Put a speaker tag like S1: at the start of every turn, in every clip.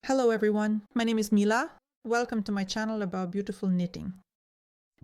S1: Hello everyone, my name is Mila. Welcome to my channel about beautiful knitting.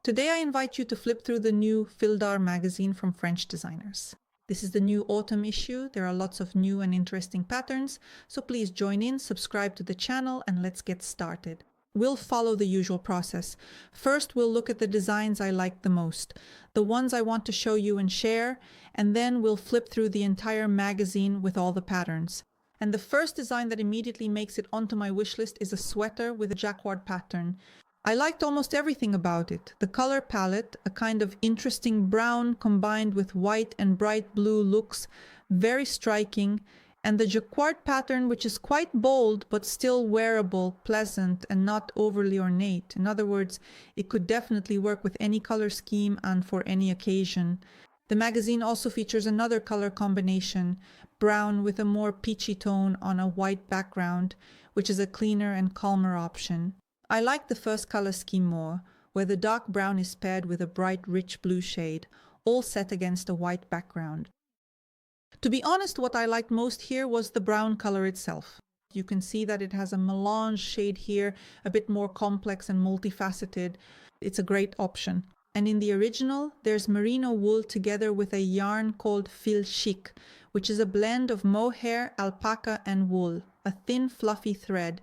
S1: Today I invite you to flip through the new PHILDAR magazine from French designers. This is the new autumn issue. There are lots of new and interesting patterns, so please join in, subscribe to the channel, and let's get started. We'll follow the usual process. First, we'll look at the designs I like the most, the ones I want to show you and share, and then we'll flip through the entire magazine with all the patterns. And the first design that immediately makes it onto my wish list is a sweater with a Jacquard pattern. I liked almost everything about it. The color palette, a kind of interesting brown combined with white and bright blue looks very striking, and the Jacquard pattern, which is quite bold but still wearable, pleasant, and not overly ornate. In other words, it could definitely work with any color scheme and for any occasion. The magazine also features another color combination, brown with a more peachy tone on a white background, which is a cleaner and calmer option. I like the first color scheme more, where the dark brown is paired with a bright rich blue shade, all set against a white background. To be honest, what I liked most here was the brown color itself. You can see that it has a melange shade here, a bit more complex and multifaceted. It's a great option. And in the original, there's merino wool together with a yarn called fil chic, which is a blend of mohair, alpaca, and wool, a thin, fluffy thread.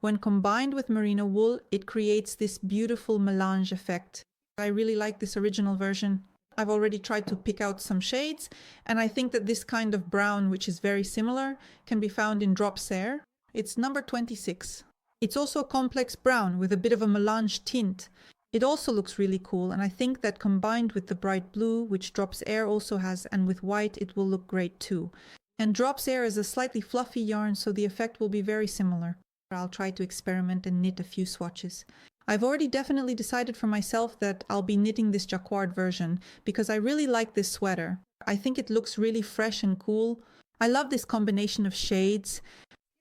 S1: When combined with merino wool, it creates this beautiful melange effect. I really like this original version. I've already tried to pick out some shades, and I think that this kind of brown, which is very similar, can be found in Mohair. It's number 26. It's also a complex brown with a bit of a melange tint. It also looks really cool, and I think that combined with the bright blue, which Mohair also has, and with white, it will look great too. And Mohair is a slightly fluffy yarn, so the effect will be very similar. I'll try to experiment and knit a few swatches. I've already definitely decided for myself that I'll be knitting this Jacquard version, because I really like this sweater. I think it looks really fresh and cool. I love this combination of shades.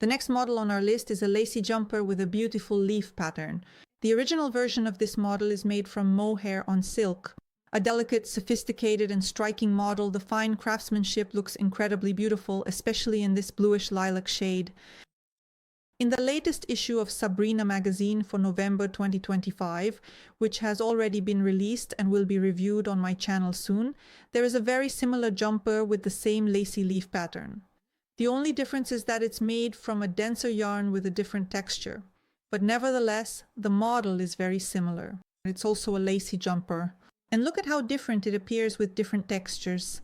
S1: The next model on our list is a lacy jumper with a beautiful leaf pattern. The original version of this model is made from mohair on silk. A delicate, sophisticated, and striking model, the fine craftsmanship looks incredibly beautiful, especially in this bluish lilac shade. In the latest issue of Sabrina magazine for November 2025, which has already been released and will be reviewed on my channel soon, there is a very similar jumper with the same lacy leaf pattern. The only difference is that it's made from a denser yarn with a different texture. But nevertheless, the model is very similar. It's also a lacy jumper. And look at how different it appears with different textures.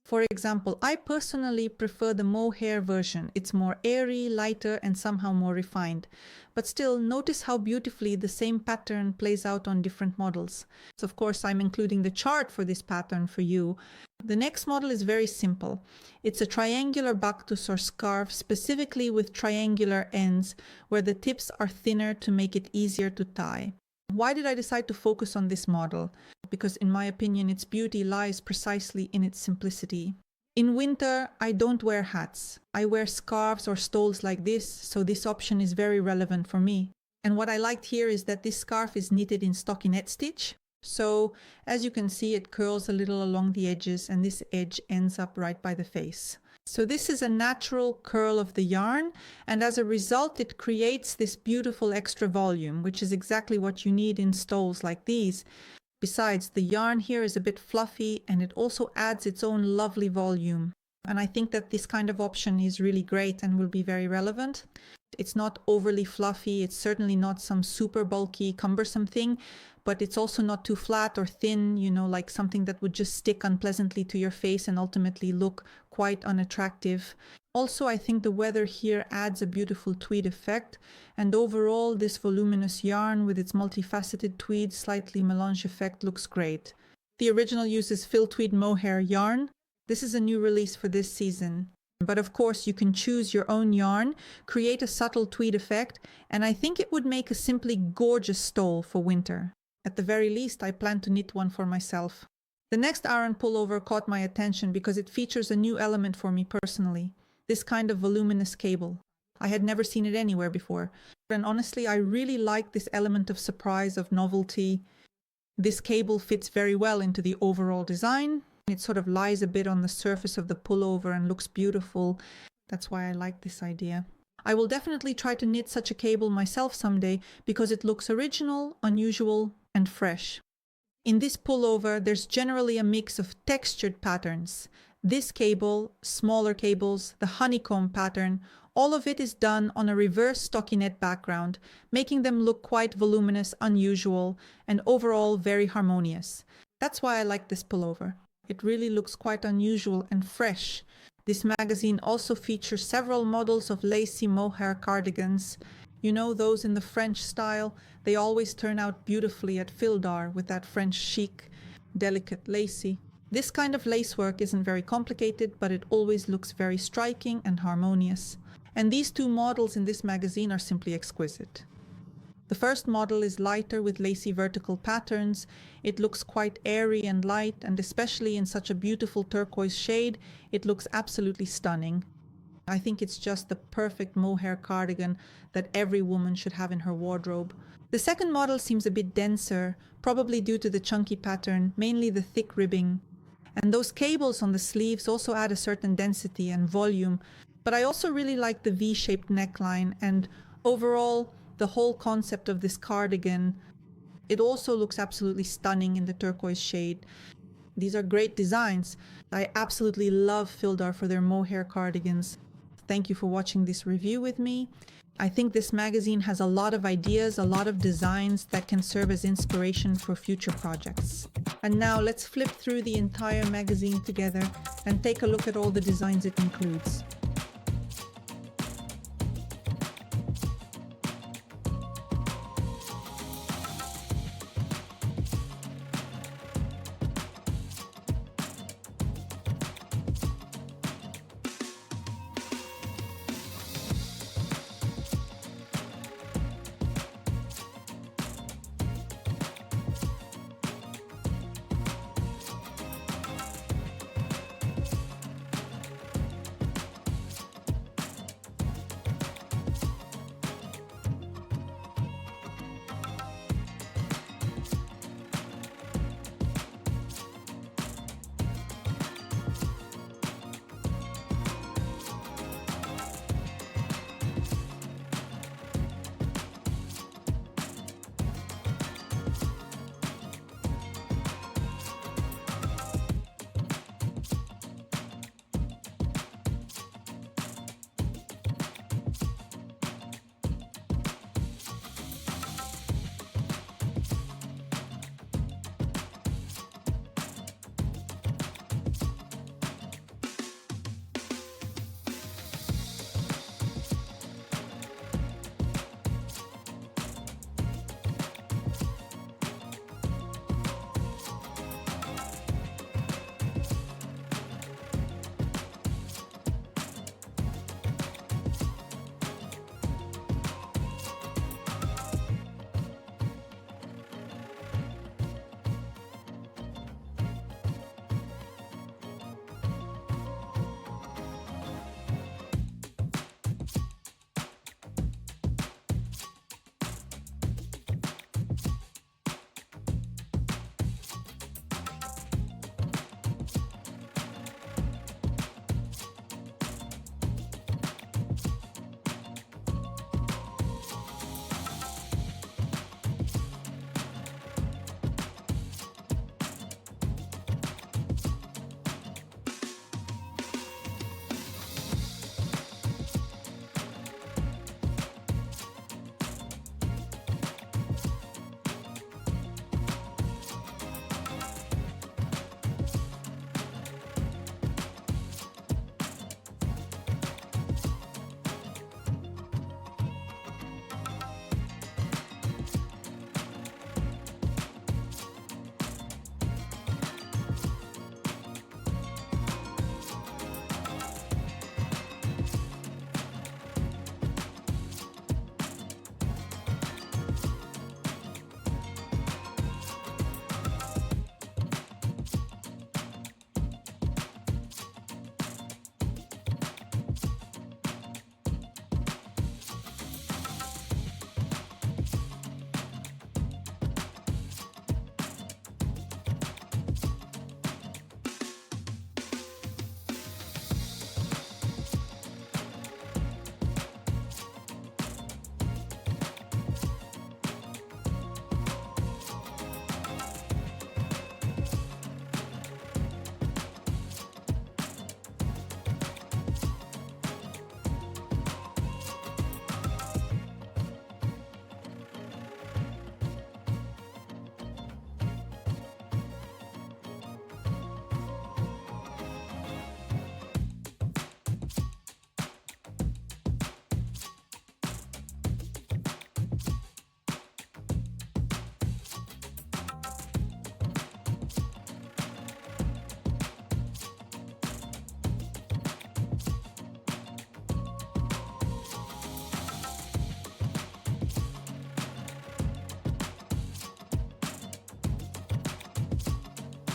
S1: For example, I personally prefer the mohair version. It's more airy, lighter, and somehow more refined. But still, notice how beautifully the same pattern plays out on different models. So of course, I'm including the chart for this pattern for you. The next model is very simple. It's a triangular baktus or scarf, specifically with triangular ends, where the tips are thinner to make it easier to tie. Why did I decide to focus on this model? Because in my opinion, its beauty lies precisely in its simplicity. In winter, I don't wear hats. I wear scarves or stoles like this, so this option is very relevant for me. And what I liked here is that this scarf is knitted in stockinette stitch. So, as you can see, it curls a little along the edges, and this edge ends up right by the face. So this is a natural curl of the yarn, and as a result, it creates this beautiful extra volume, which is exactly what you need in stoles like these. Besides, the yarn here is a bit fluffy, and it also adds its own lovely volume. And I think that this kind of option is really great and will be very relevant. It's not overly fluffy, it's certainly not some super bulky, cumbersome thing, but it's also not too flat or thin, you know, like something that would just stick unpleasantly to your face and ultimately look quite unattractive. Also, I think the weather here adds a beautiful tweed effect, and overall this voluminous yarn with its multifaceted tweed, slightly melange effect looks great. The original uses fil tweed mohair yarn. This is a new release for this season. But of course, you can choose your own yarn, create a subtle tweed effect, and I think it would make a simply gorgeous stole for winter. At the very least, I plan to knit one for myself. The next Aran pullover caught my attention because it features a new element for me personally, this kind of voluminous cable. I had never seen it anywhere before, and honestly, I really like this element of surprise, of novelty. This cable fits very well into the overall design. It sort of lies a bit on the surface of the pullover and looks beautiful. That's why I like this idea. I will definitely try to knit such a cable myself someday because it looks original, unusual, and fresh. In this pullover, there's generally a mix of textured patterns. This cable, smaller cables, the honeycomb pattern, all of it is done on a reverse stockinette background, making them look quite voluminous, unusual, and overall very harmonious. That's why I like this pullover. It really looks quite unusual and fresh. This magazine also features several models of lacy mohair cardigans. You know, those in the French style, they always turn out beautifully at PHILDAR with that French chic, delicate lacy. This kind of lacework isn't very complicated, but it always looks very striking and harmonious. And these two models in this magazine are simply exquisite. The first model is lighter with lacy vertical patterns. It looks quite airy and light, and especially in such a beautiful turquoise shade, it looks absolutely stunning. I think it's just the perfect mohair cardigan that every woman should have in her wardrobe. The second model seems a bit denser, probably due to the chunky pattern, mainly the thick ribbing. And those cables on the sleeves also add a certain density and volume. But I also really like the V-shaped neckline, and overall, the whole concept of this cardigan, it also looks absolutely stunning in the turquoise shade. These are great designs. I absolutely love PHILDAR for their mohair cardigans. Thank you for watching this review with me. I think this magazine has a lot of ideas, a lot of designs that can serve as inspiration for future projects. And now let's flip through the entire magazine together and take a look at all the designs it includes.